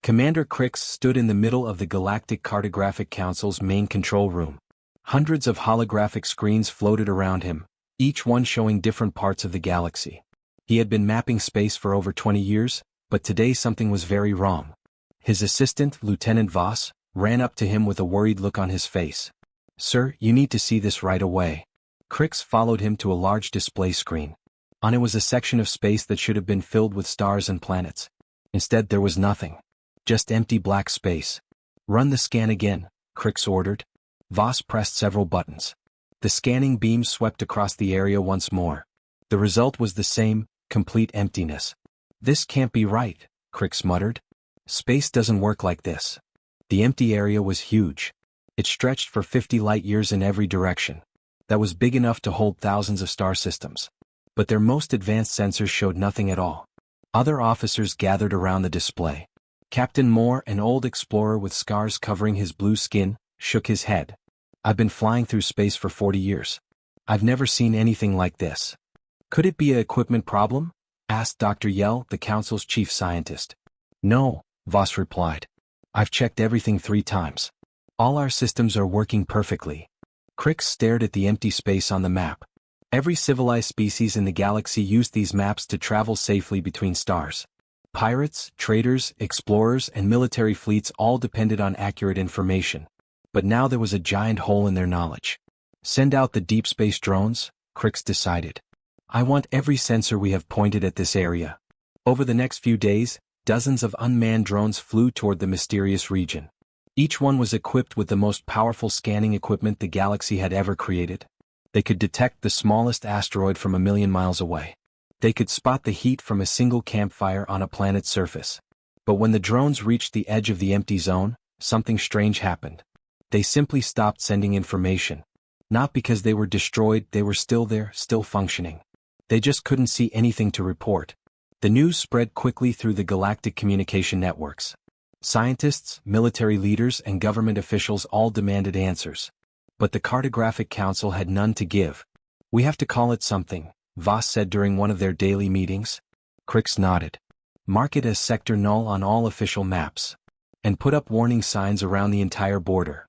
Commander Crix stood in the middle of the Galactic Cartographic Council's main control room. Hundreds of holographic screens floated around him, each one showing different parts of the galaxy. He had been mapping space for over 20 years, but today something was very wrong. His assistant, Lieutenant Voss, ran up to him with a worried look on his face. "Sir, you need to see this right away." Crix followed him to a large display screen. On it was a section of space that should have been filled with stars and planets. Instead, there was nothing. Just empty black space. "Run the scan again," Crix ordered. Voss pressed several buttons. The scanning beams swept across the area once more. The result was the same, complete emptiness. "This can't be right," Crix muttered. "Space doesn't work like this." The empty area was huge. It stretched for 50 light-years in every direction. That was big enough to hold thousands of star systems. But their most advanced sensors showed nothing at all. Other officers gathered around the display. Captain Moore, an old explorer with scars covering his blue skin, shook his head. "I've been flying through space for 40 years. I've never seen anything like this." "Could it be an equipment problem?" asked Dr. Yell, the Council's chief scientist. "No," Voss replied. "I've checked everything 3 times. All our systems are working perfectly." Crix stared at the empty space on the map. Every civilized species in the galaxy used these maps to travel safely between stars. Pirates, traders, explorers, and military fleets all depended on accurate information. But now there was a giant hole in their knowledge. "Send out the deep space drones," Crix decided. "I want every sensor we have pointed at this area." Over the next few days, dozens of unmanned drones flew toward the mysterious region. Each one was equipped with the most powerful scanning equipment the galaxy had ever created. They could detect the smallest asteroid from a million miles away. They could spot the heat from a single campfire on a planet's surface. But when the drones reached the edge of the empty zone, something strange happened. They simply stopped sending information. Not because they were destroyed, they were still there, still functioning. They just couldn't see anything to report. The news spread quickly through the galactic communication networks. Scientists, military leaders, and government officials all demanded answers. But the Cartographic Council had none to give. "We have to call it something," Voss said during one of their daily meetings. Crix nodded. "Mark it as Sector Null on all official maps. And put up warning signs around the entire border."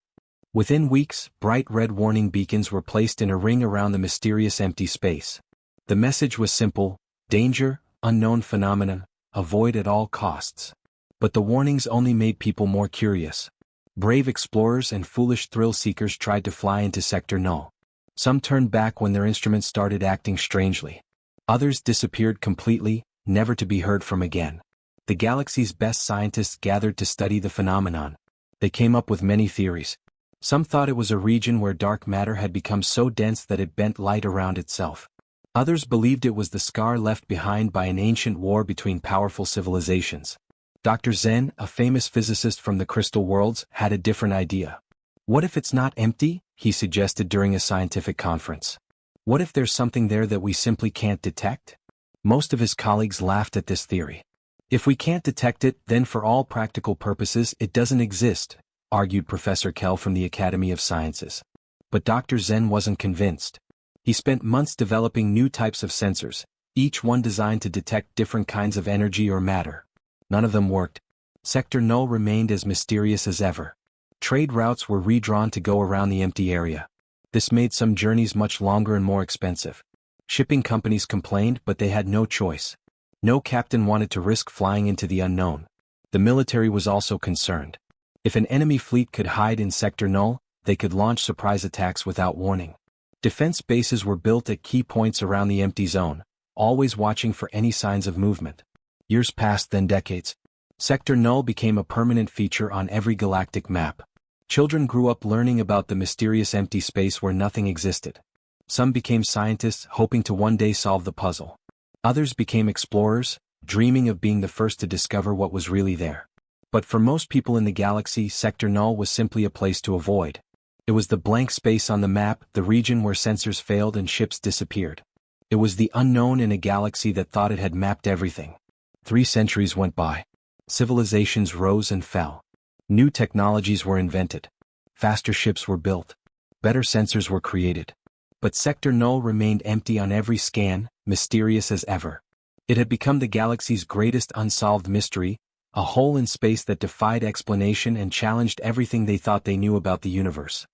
Within weeks, bright red warning beacons were placed in a ring around the mysterious empty space. The message was simple: danger, unknown phenomenon, avoid at all costs. But the warnings only made people more curious. Brave explorers and foolish thrill-seekers tried to fly into Sector Null. Some turned back when their instruments started acting strangely. Others disappeared completely, never to be heard from again. The galaxy's best scientists gathered to study the phenomenon. They came up with many theories. Some thought it was a region where dark matter had become so dense that it bent light around itself. Others believed it was the scar left behind by an ancient war between powerful civilizations. Dr. Zen, a famous physicist from the Crystal Worlds, had a different idea. "What if it's not empty?" he suggested during a scientific conference. "What if there's something there that we simply can't detect?" Most of his colleagues laughed at this theory. "If we can't detect it, then for all practical purposes it doesn't exist," argued Professor Kell from the Academy of Sciences. But Dr. Zen wasn't convinced. He spent months developing new types of sensors, each one designed to detect different kinds of energy or matter. None of them worked. Sector Null remained as mysterious as ever. Trade routes were redrawn to go around the empty area. This made some journeys much longer and more expensive. Shipping companies complained, but they had no choice. No captain wanted to risk flying into the unknown. The military was also concerned. If an enemy fleet could hide in Sector Null, they could launch surprise attacks without warning. Defense bases were built at key points around the empty zone, always watching for any signs of movement. Years passed, then decades. Sector Null became a permanent feature on every galactic map. Children grew up learning about the mysterious empty space where nothing existed. Some became scientists, hoping to one day solve the puzzle. Others became explorers, dreaming of being the first to discover what was really there. But for most people in the galaxy, Sector Null was simply a place to avoid. It was the blank space on the map, the region where sensors failed and ships disappeared. It was the unknown in a galaxy that thought it had mapped everything. 3 centuries went by. Civilizations rose and fell. New technologies were invented. Faster ships were built. Better sensors were created. But Sector Null remained empty on every scan, mysterious as ever. It had become the galaxy's greatest unsolved mystery, A hole in space that defied explanation and challenged everything they thought they knew about the universe.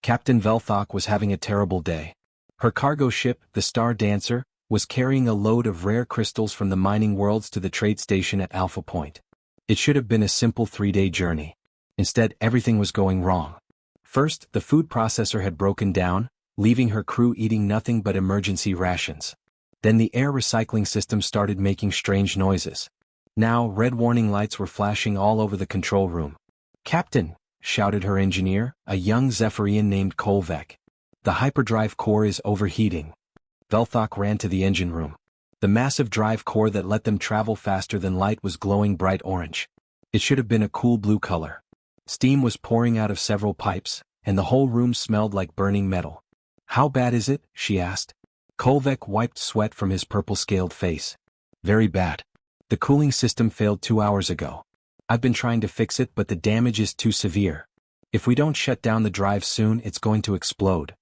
Captain Velthok was having a terrible day. Her cargo ship, the Star Dancer, was carrying a load of rare crystals from the mining worlds to the trade station at Alpha Point. It should have been a simple 3-day journey. Instead, everything was going wrong. First, the food processor had broken down, leaving her crew eating nothing but emergency rations. Then the air recycling system started making strange noises. Now, red warning lights were flashing all over the control room. "Captain," shouted her engineer, a young Zephyrian named Kolvek. "The hyperdrive core is overheating." Velthok ran to the engine room. The massive drive core that let them travel faster than light was glowing bright orange. It should have been a cool blue color. Steam was pouring out of several pipes, and the whole room smelled like burning metal. "How bad is it?" she asked. Kolvek wiped sweat from his purple-scaled face. "Very bad. The cooling system failed 2 hours ago. I've been trying to fix it, but the damage is too severe. If we don't shut down the drive soon, it's going to explode."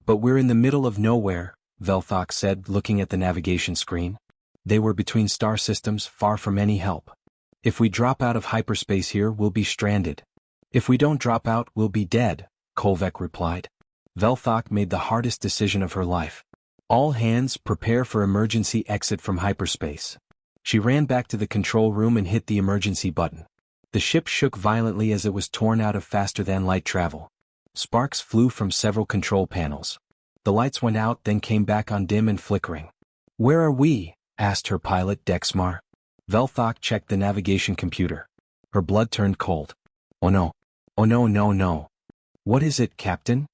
"But we're in the middle of nowhere," Velthok said, looking at the navigation screen. They were between star systems, far from any help. "If we drop out of hyperspace here, we'll be stranded." "If we don't drop out, we'll be dead," Kolvek replied. Velthok made the hardest decision of her life. "All hands, prepare for emergency exit from hyperspace." She ran back to the control room and hit the emergency button. The ship shook violently as it was torn out of faster-than-light travel. Sparks flew from several control panels. The lights went out, then came back on, dim and flickering. "Where are we?" asked her pilot, Dexmar. Velthok checked the navigation computer. Her blood turned cold. "Oh no. Oh no, no, no. What is it, Captain?"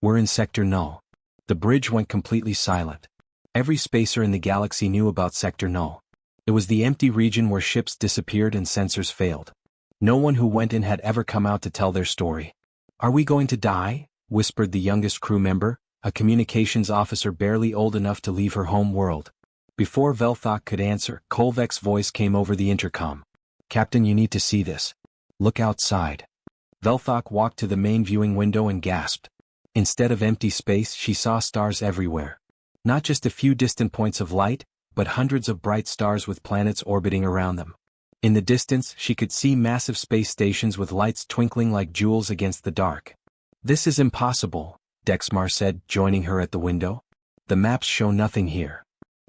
"We're in Sector Null." The bridge went completely silent. Every spacer in the galaxy knew about Sector Null. It was the empty region where ships disappeared and sensors failed. No one who went in had ever come out to tell their story. "Are we going to die?" whispered the youngest crew member, a communications officer barely old enough to leave her home world. Before Velthok could answer, Kolvek's voice came over the intercom. "Captain, you need to see this. Look outside." Velthok walked to the main viewing window and gasped. Instead of empty space, she saw stars everywhere. Not just a few distant points of light, but hundreds of bright stars with planets orbiting around them. In the distance, she could see massive space stations with lights twinkling like jewels against the dark. "This is impossible," Dexmar said, joining her at the window. "The maps show nothing here."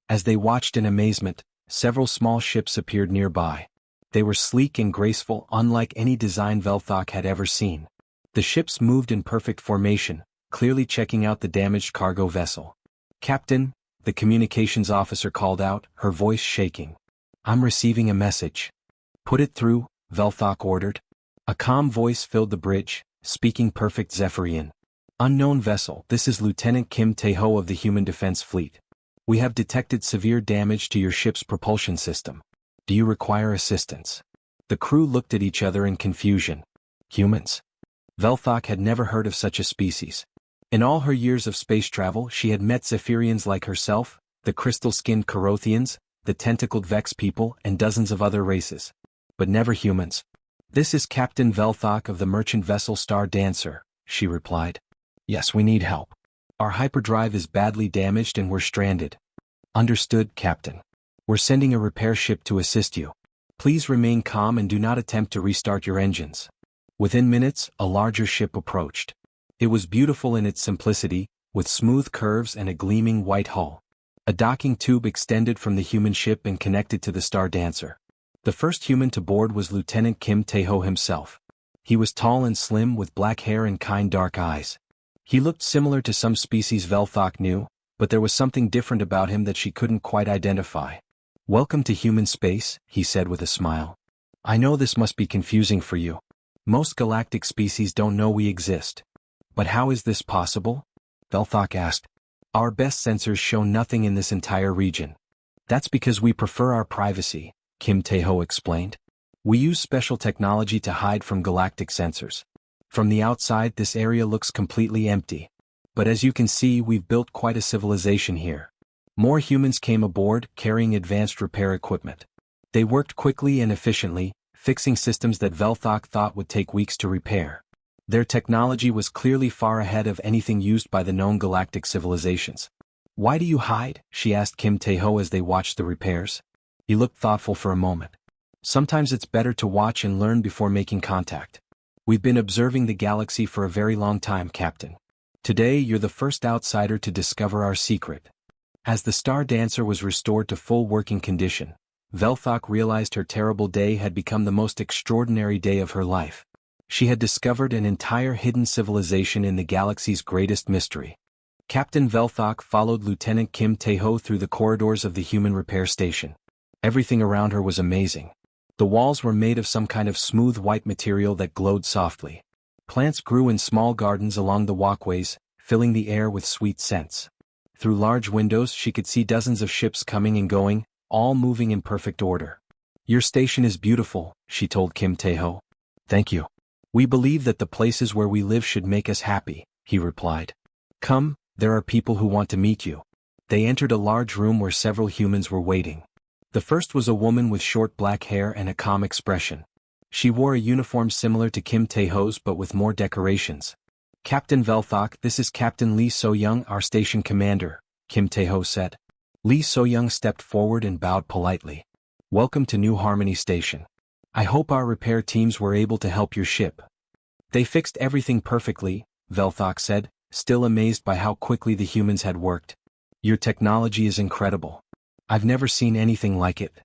As they watched in amazement, several small ships appeared nearby. They were sleek and graceful, unlike any design Velthok had ever seen. The ships moved in perfect formation, clearly checking out the damaged cargo vessel. "Captain," the communications officer called out, her voice shaking. "I'm receiving a message." "Put it through," Velthok ordered. A calm voice filled the bridge, speaking perfect Zephyrian. "Unknown vessel, this is Lieutenant Kim Tae-ho of the Human Defense Fleet. We have detected severe damage to your ship's propulsion system. Do you require assistance?" The crew looked at each other in confusion. Humans? Velthok had never heard of such a species. In all her years of space travel, she had met Zephyrians like herself, the crystal-skinned Corothians, the tentacled Vex people, and dozens of other races. But never humans. "This is Captain Velthok of the merchant vessel Star Dancer," she replied. "Yes, we need help. Our hyperdrive is badly damaged and we're stranded." "Understood, Captain. We're sending a repair ship to assist you. Please remain calm and do not attempt to restart your engines." Within minutes, a larger ship approached. It was beautiful in its simplicity, with smooth curves and a gleaming white hull. A docking tube extended from the human ship and connected to the Star Dancer. The first human to board was Lieutenant Kim Tae-ho himself. He was tall and slim with black hair and kind dark eyes. He looked similar to some species Velthok knew, but there was something different about him that she couldn't quite identify. "Welcome to human space," he said with a smile. "I know this must be confusing for you. Most galactic species don't know we exist. But how is this possible?" Velthok asked. "Our best sensors show nothing in this entire region." "That's because we prefer our privacy," Kim Tae-ho explained. "We use special technology to hide from galactic sensors. From the outside, this area looks completely empty. But as you can see, we've built quite a civilization here." More humans came aboard, carrying advanced repair equipment. They worked quickly and efficiently, fixing systems that Velthok thought would take weeks to repair. Their technology was clearly far ahead of anything used by the known galactic civilizations. "Why do you hide?" she asked Kim Tae-ho as they watched the repairs. He looked thoughtful for a moment. Sometimes it's better to watch and learn before making contact. We've been observing the galaxy for a very long time, Captain. Today you're the first outsider to discover our secret. As the Star Dancer was restored to full working condition, Velthok realized her terrible day had become the most extraordinary day of her life. She had discovered an entire hidden civilization in the galaxy's greatest mystery. Captain Velthok followed Lieutenant Kim Tae-ho through the corridors of the human repair station. Everything around her was amazing. The walls were made of some kind of smooth white material that glowed softly. Plants grew in small gardens along the walkways, filling the air with sweet scents. Through large windows she could see dozens of ships coming and going, all moving in perfect order. "Your station is beautiful," she told Kim Tae-ho. "Thank you. We believe that the places where we live should make us happy," he replied. "Come, there are people who want to meet you." They entered a large room where several humans were waiting. The first was a woman with short black hair and a calm expression. She wore a uniform similar to Kim Tae-ho's but with more decorations. "Captain Velthok, this is Captain Lee So-young, our station commander," Kim Tae-ho said. Lee So-young stepped forward and bowed politely. "Welcome to New Harmony Station. I hope our repair teams were able to help your ship." "They fixed everything perfectly," Velthok said, still amazed by how quickly the humans had worked. "Your technology is incredible. I've never seen anything like it."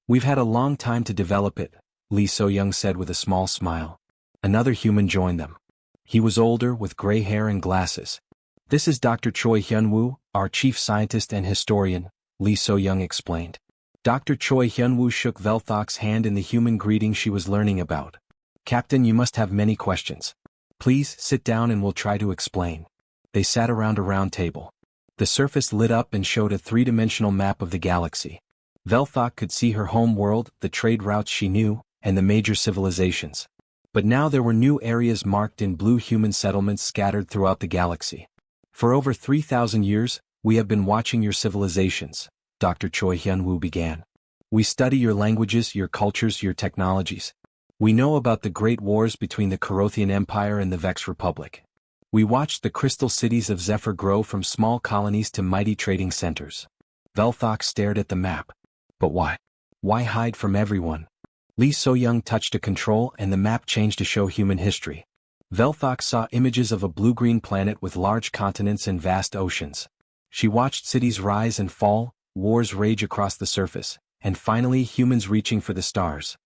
"We've had a long time to develop it," Lee So-young said with a small smile. Another human joined them. He was older, with gray hair and glasses. "This is Dr. Choi Hyun-woo, our chief scientist and historian," Lee So-young explained. Dr. Choi Hyun-woo shook Velthok's hand in the human greeting she was learning about. "Captain, you must have many questions. Please, sit down and we'll try to explain." They sat around a round table. The surface lit up and showed a three-dimensional map of the galaxy. Velthok could see her home world, the trade routes she knew, and the major civilizations. But now there were new areas marked in blue, human settlements scattered throughout the galaxy. "For over 3,000 years, we have been watching your civilizations," Dr. Choi Hyun-woo began. "We study your languages, your cultures, your technologies. We know about the great wars between the Corothian Empire and the Vex Republic. We watched the crystal cities of Zephyr grow from small colonies to mighty trading centers." Velthok stared at the map. "But why? Why hide from everyone?" Lee So-young touched a control and the map changed to show human history. Velthok saw images of a blue-green planet with large continents and vast oceans. She watched cities rise and fall, wars rage across the surface, and finally humans reaching for the stars.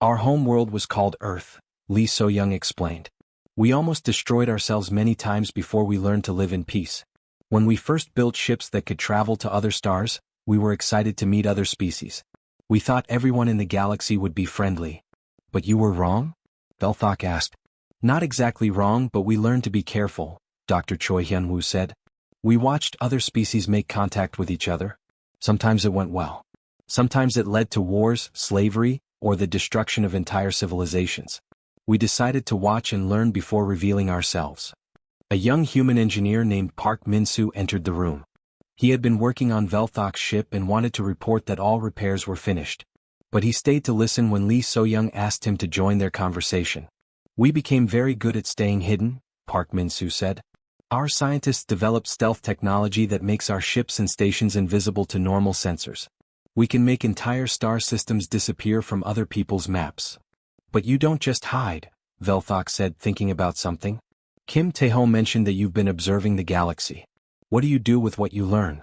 "Our home world was called Earth," Lee So-young explained. "We almost destroyed ourselves many times before we learned to live in peace. When we first built ships that could travel to other stars, we were excited to meet other species. We thought everyone in the galaxy would be friendly." "But you were wrong?" Velthok asked. "Not exactly wrong, but we learned to be careful," Dr. Choi Hyun-woo said. "We watched other species make contact with each other. Sometimes it went well. Sometimes it led to wars, slavery, or the destruction of entire civilizations. We decided to watch and learn before revealing ourselves." A young human engineer named Park Min-soo entered the room. He had been working on Velthok's ship and wanted to report that all repairs were finished. But he stayed to listen when Lee So-young asked him to join their conversation. "We became very good at staying hidden," Park Min-soo said. "Our scientists developed stealth technology that makes our ships and stations invisible to normal sensors. We can make entire star systems disappear from other people's maps." "But you don't just hide," Velthok said, thinking about something. "Kim Tae-ho mentioned that you've been observing the galaxy. What do you do with what you learn?"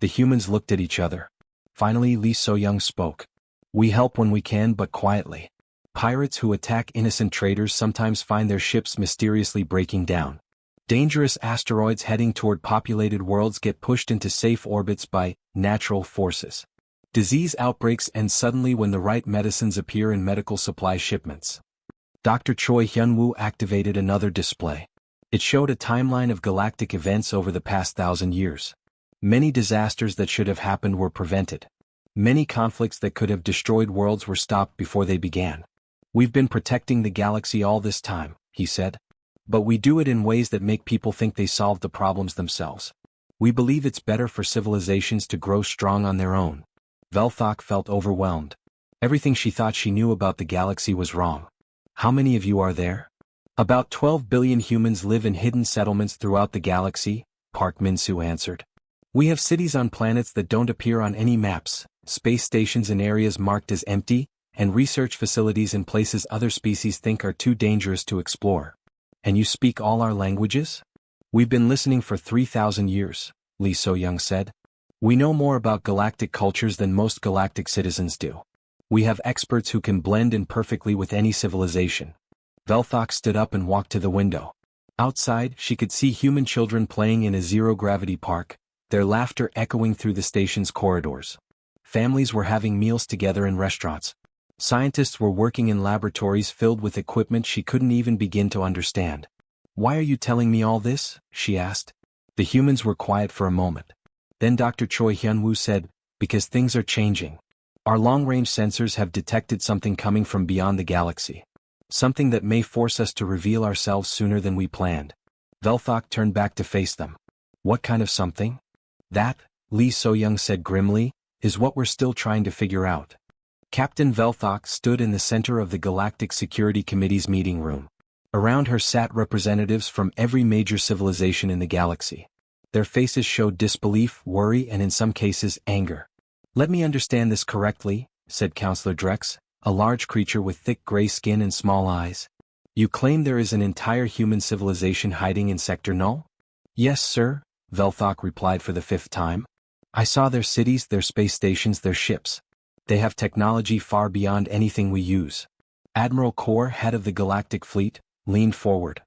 The humans looked at each other. Finally Lee So-young spoke. "We help when we can, but quietly. Pirates who attack innocent traders sometimes find their ships mysteriously breaking down. Dangerous asteroids heading toward populated worlds get pushed into safe orbits by natural forces. Disease outbreaks end suddenly when the right medicines appear in medical supply shipments." Dr. Choi Hyun-woo activated another display. It showed a timeline of galactic events over the past 1,000 years. Many disasters that should have happened were prevented. Many conflicts that could have destroyed worlds were stopped before they began. "We've been protecting the galaxy all this time," he said. "But we do it in ways that make people think they solved the problems themselves. We believe it's better for civilizations to grow strong on their own." Velthok felt overwhelmed. Everything she thought she knew about the galaxy was wrong. "How many of you are there?" "About 12 billion humans live in hidden settlements throughout the galaxy," Park Min-soo answered. "We have cities on planets that don't appear on any maps, space stations in areas marked as empty, and research facilities in places other species think are too dangerous to explore. And you speak all our languages? We've been listening for 3,000 years, Lee So-young said. We know more about galactic cultures than most galactic citizens do. We have experts who can blend in perfectly with any civilization. Velthok stood up and walked to the window. Outside, she could see human children playing in a zero-gravity park, their laughter echoing through the station's corridors. Families were having meals together in restaurants. Scientists were working in laboratories filled with equipment she couldn't even begin to understand. Why are you telling me all this? She asked. The humans were quiet for a moment. Then Dr. Choi Hyun-woo said, because things are changing. Our long-range sensors have detected something coming from beyond the galaxy. Something that may force us to reveal ourselves sooner than we planned. Velthok turned back to face them. What kind of something? That, Lee So-young said grimly, is what we're still trying to figure out. Captain Velthok stood in the center of the Galactic Security Committee's meeting room. Around her sat representatives from every major civilization in the galaxy. Their faces showed disbelief, worry, and in some cases, anger. Let me understand this correctly, said Counselor Drex, a large creature with thick gray skin and small eyes. You claim there is an entire human civilization hiding in Sector Null? Yes, sir, Velthok replied for the 5th time. I saw their cities, their space stations, their ships. They have technology far beyond anything we use. Admiral Kor, head of the Galactic Fleet, leaned forward.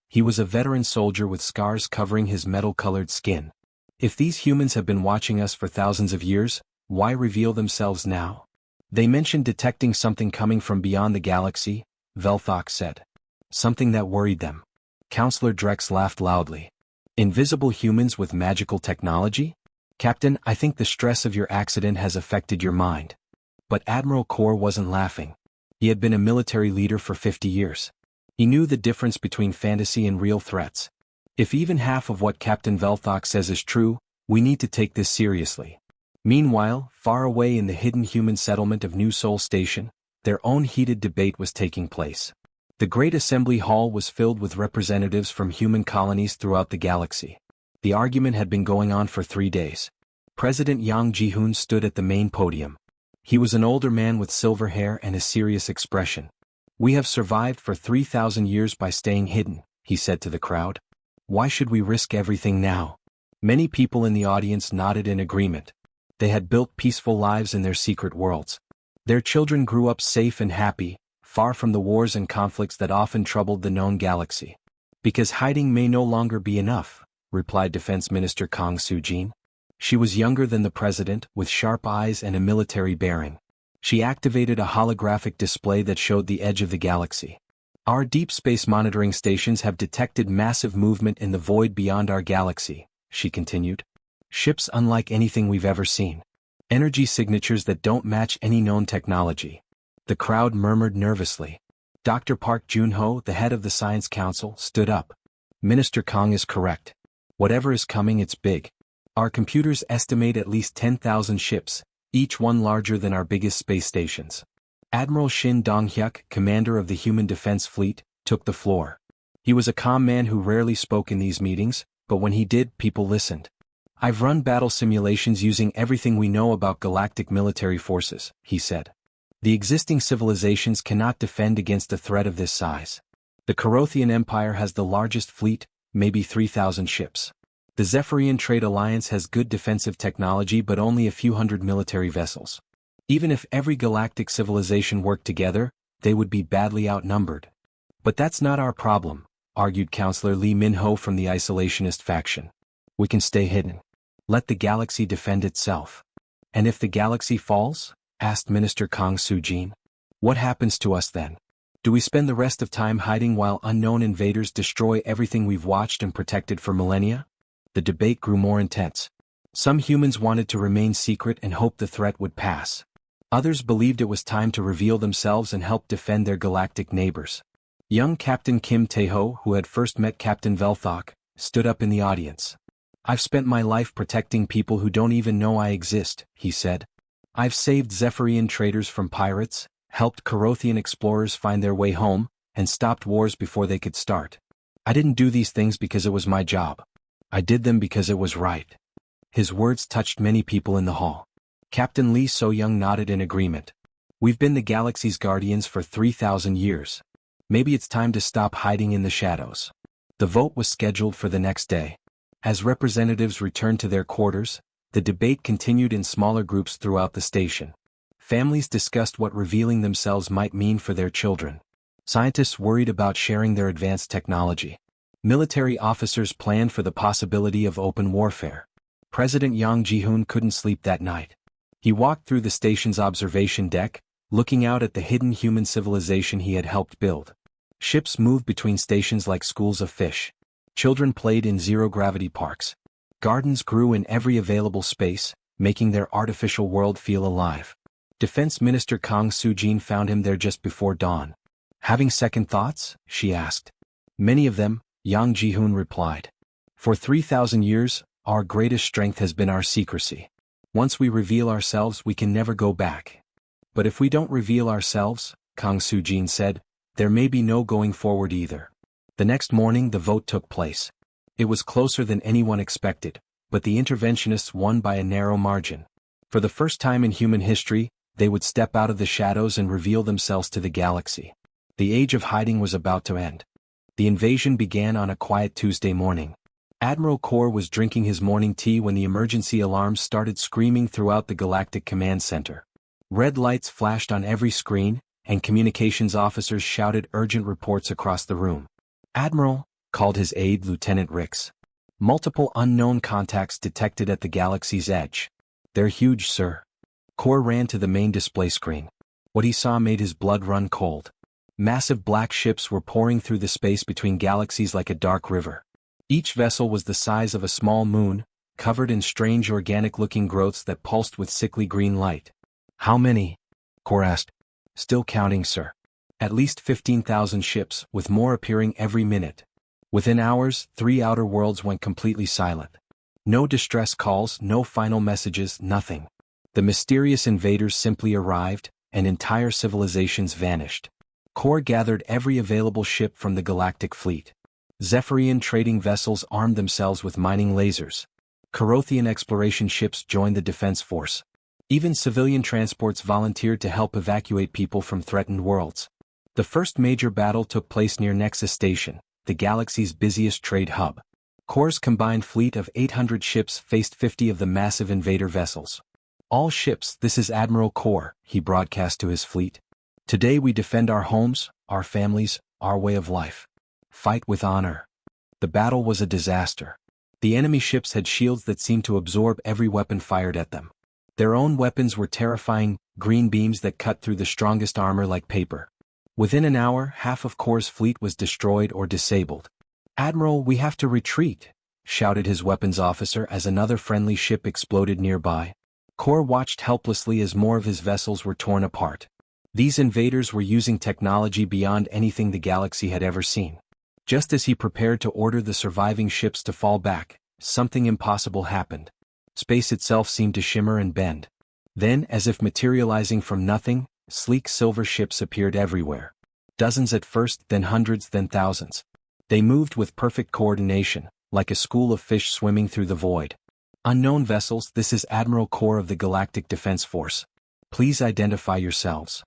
He was a veteran soldier with scars covering his metal-colored skin. If these humans have been watching us for thousands of years, why reveal themselves now? They mentioned detecting something coming from beyond the galaxy, Velthok said. Something that worried them. Counselor Drex laughed loudly. Invisible humans with magical technology? Captain, I think the stress of your accident has affected your mind. But Admiral Kor wasn't laughing. He had been a military leader for 50 years. He knew the difference between fantasy and real threats. If even half of what Captain Velthok says is true, we need to take this seriously. Meanwhile, far away in the hidden human settlement of New Sol Station, their own heated debate was taking place. The Great Assembly Hall was filled with representatives from human colonies throughout the galaxy. The argument had been going on for 3 days. President Yang Ji-hoon stood at the main podium. He was an older man with silver hair and a serious expression. We have survived for 3,000 years by staying hidden, he said to the crowd. Why should we risk everything now? Many people in the audience nodded in agreement. They had built peaceful lives in their secret worlds. Their children grew up safe and happy, far from the wars and conflicts that often troubled the known galaxy. Because hiding may no longer be enough, replied Defense Minister Kang Soo-jin. She was younger than the president, with sharp eyes and a military bearing. She activated a holographic display that showed the edge of the galaxy. Our deep space monitoring stations have detected massive movement in the void beyond our galaxy, she continued. Ships unlike anything we've ever seen. Energy signatures that don't match any known technology. The crowd murmured nervously. Dr. Park Jun-ho, the head of the Science Council, stood up. Minister Kang is correct. Whatever is coming, it's big. Our computers estimate at least 10,000 ships, each one larger than our biggest space stations. Admiral Shin Dong-hyuk, commander of the Human Defense Fleet, took the floor. He was a calm man who rarely spoke in these meetings, but when he did, people listened. I've run battle simulations using everything we know about galactic military forces, he said. The existing civilizations cannot defend against a threat of this size. The Corothian Empire has the largest fleet, maybe 3,000 ships. The Zephyrian Trade Alliance has good defensive technology but only a few hundred military vessels. Even if every galactic civilization worked together, they would be badly outnumbered. But that's not our problem, argued Counselor Lee Min-ho from the isolationist faction. We can stay hidden. Let the galaxy defend itself. And if the galaxy falls? Asked Minister Kang Soo-jin. What happens to us then? Do we spend the rest of time hiding while unknown invaders destroy everything we've watched and protected for millennia? The debate grew more intense. Some humans wanted to remain secret and hoped the threat would pass. Others believed it was time to reveal themselves and help defend their galactic neighbors. Young Captain Kim Tae-ho, who had first met Captain Velthok, stood up in the audience. I've spent my life protecting people who don't even know I exist, he said. I've saved Zephyrian traders from pirates, helped Corothian explorers find their way home, and stopped wars before they could start. I didn't do these things because it was my job. I did them because it was right. His words touched many people in the hall. Captain Lee So-young nodded in agreement. We've been the galaxy's guardians for 3,000 years. Maybe it's time to stop hiding in the shadows. The vote was scheduled for the next day. As representatives returned to their quarters, the debate continued in smaller groups throughout the station. Families discussed what revealing themselves might mean for their children. Scientists worried about sharing their advanced technology. Military officers planned for the possibility of open warfare. President Yang Ji-hoon couldn't sleep that night. He walked through the station's observation deck, looking out at the hidden human civilization he had helped build. Ships moved between stations like schools of fish. Children played in zero-gravity parks. Gardens grew in every available space, making their artificial world feel alive. Defense Minister Kang Soo-jin found him there just before dawn. "Having second thoughts?" she asked. "Many of them," Yang Ji-hoon replied. "For 3,000 years, our greatest strength has been our secrecy. Once we reveal ourselves, we can never go back. But if we don't reveal ourselves," Kang Soo-jin said, "there may be no going forward either." The next morning the vote took place. It was closer than anyone expected, but the interventionists won by a narrow margin. For the first time in human history, they would step out of the shadows and reveal themselves to the galaxy. The age of hiding was about to end. The invasion began on a quiet Tuesday morning. Admiral Kor was drinking his morning tea when the emergency alarms started screaming throughout the Galactic Command Center. Red lights flashed on every screen, and communications officers shouted urgent reports across the room. "Admiral," called his aide Lieutenant Rix. "Multiple unknown contacts detected at the galaxy's edge." "They're huge, sir." Kor ran to the main display screen. What he saw made his blood run cold. Massive black ships were pouring through the space between galaxies like a dark river. Each vessel was the size of a small moon, covered in strange organic-looking growths that pulsed with sickly green light. "How many?" Kor asked. "Still counting, sir. At least 15,000 ships, with more appearing every minute." Within hours, 3 outer worlds went completely silent. No distress calls, no final messages, nothing. The mysterious invaders simply arrived, and entire civilizations vanished. Kor gathered every available ship from the galactic fleet. Zephyrian trading vessels armed themselves with mining lasers. Carothian exploration ships joined the defense force. Even civilian transports volunteered to help evacuate people from threatened worlds. The first major battle took place near Nexus Station, the galaxy's busiest trade hub. Kor's combined fleet of 800 ships faced 50 of the massive invader vessels. "All ships, this is Admiral Kor," he broadcast to his fleet. "Today we defend our homes, our families, our way of life. Fight with honor." The battle was a disaster. The enemy ships had shields that seemed to absorb every weapon fired at them. Their own weapons were terrifying, green beams that cut through the strongest armor like paper. Within an hour, half of Kor's fleet was destroyed or disabled. "Admiral, we have to retreat," shouted his weapons officer as another friendly ship exploded nearby. Kor watched helplessly as more of his vessels were torn apart. These invaders were using technology beyond anything the galaxy had ever seen. Just as he prepared to order the surviving ships to fall back, something impossible happened. Space itself seemed to shimmer and bend. Then, as if materializing from nothing, sleek silver ships appeared everywhere. Dozens at first, then hundreds, then thousands. They moved with perfect coordination, like a school of fish swimming through the void. "Unknown vessels, this is Admiral Kor of the Galactic Defense Force. Please identify yourselves."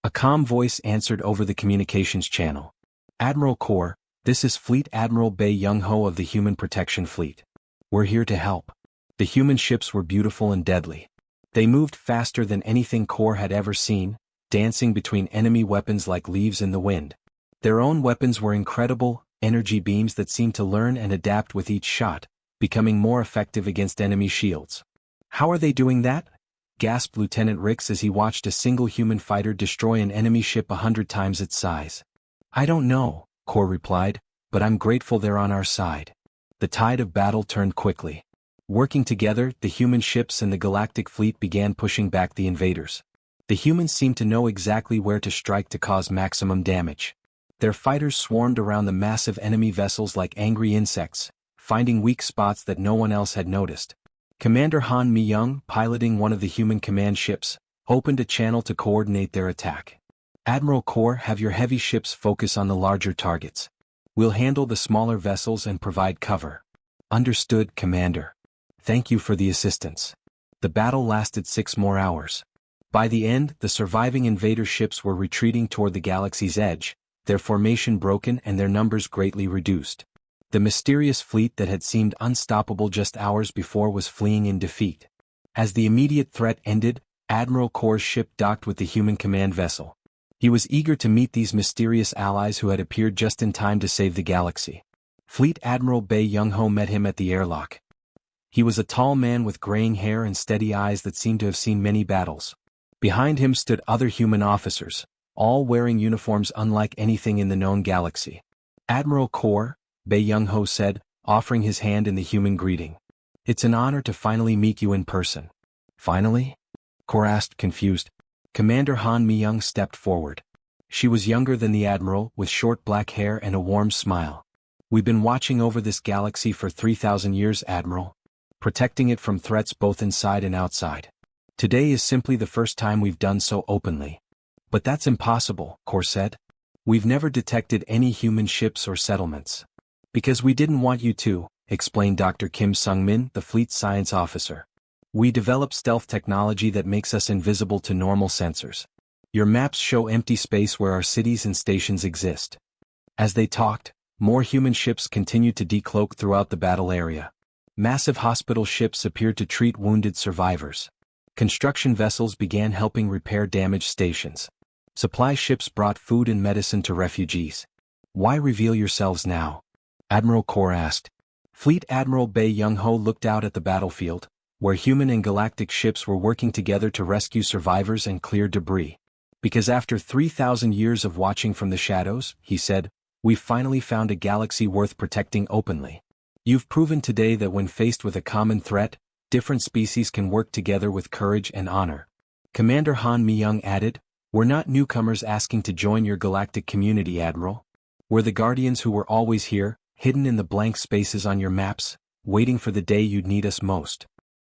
A calm voice answered over the communications channel. "Admiral Kor, this is Fleet Admiral Bae Young-ho of the Human Protection Fleet. We're here to help." The human ships were beautiful and deadly. They moved faster than anything Kor had ever seen, dancing between enemy weapons like leaves in the wind. Their own weapons were incredible, energy beams that seemed to learn and adapt with each shot, becoming more effective against enemy shields. "How are they doing that?" gasped Lieutenant Rix as he watched a single human fighter destroy an enemy ship 100 times its size. "I don't know," Kor replied, "but I'm grateful they're on our side." The tide of battle turned quickly. Working together, the human ships and the galactic fleet began pushing back the invaders. The humans seemed to know exactly where to strike to cause maximum damage. Their fighters swarmed around the massive enemy vessels like angry insects, finding weak spots that no one else had noticed. Commander Han Mi-young, piloting one of the human command ships, opened a channel to coordinate their attack. "Admiral Kor, have your heavy ships focus on the larger targets. We'll handle the smaller vessels and provide cover." "Understood, Commander. Thank you for the assistance." The battle lasted 6 more hours. By the end, the surviving invader ships were retreating toward the galaxy's edge, their formation broken and their numbers greatly reduced. The mysterious fleet that had seemed unstoppable just hours before was fleeing in defeat. As the immediate threat ended, Admiral Kor's ship docked with the human command vessel. He was eager to meet these mysterious allies who had appeared just in time to save the galaxy. Fleet Admiral Bae Young-ho met him at the airlock. He was a tall man with graying hair and steady eyes that seemed to have seen many battles. Behind him stood other human officers, all wearing uniforms unlike anything in the known galaxy. "Admiral Kor," Bae Young-ho said, offering his hand in the human greeting. "It's an honor to finally meet you in person." "Finally?" Kor asked, confused. Commander Han Mi-young stepped forward. She was younger than the Admiral, with short black hair and a warm smile. "We've been watching over this galaxy for 3,000 years, Admiral. Protecting it from threats both inside and outside. Today is simply the first time we've done so openly." "But that's impossible," Kor said. "We've never detected any human ships or settlements." "Because we didn't want you to," explained Dr. Kim Sung-min, the fleet science officer. "We developed stealth technology that makes us invisible to normal sensors. Your maps show empty space where our cities and stations exist." As they talked, more human ships continued to decloak throughout the battle area. Massive hospital ships appeared to treat wounded survivors. Construction vessels began helping repair damaged stations. Supply ships brought food and medicine to refugees. "Why reveal yourselves now?" Admiral Kor asked. Fleet Admiral Bae Young-ho looked out at the battlefield, where human and galactic ships were working together to rescue survivors and clear debris. "Because after 3,000 years of watching from the shadows," he said, "we've finally found a galaxy worth protecting openly. You've proven today that when faced with a common threat, different species can work together with courage and honor." Commander Han Mi-young added, "We're not newcomers asking to join your galactic community, Admiral. We're the guardians who were always here, hidden in the blank spaces on your maps, waiting for the day you'd need us most."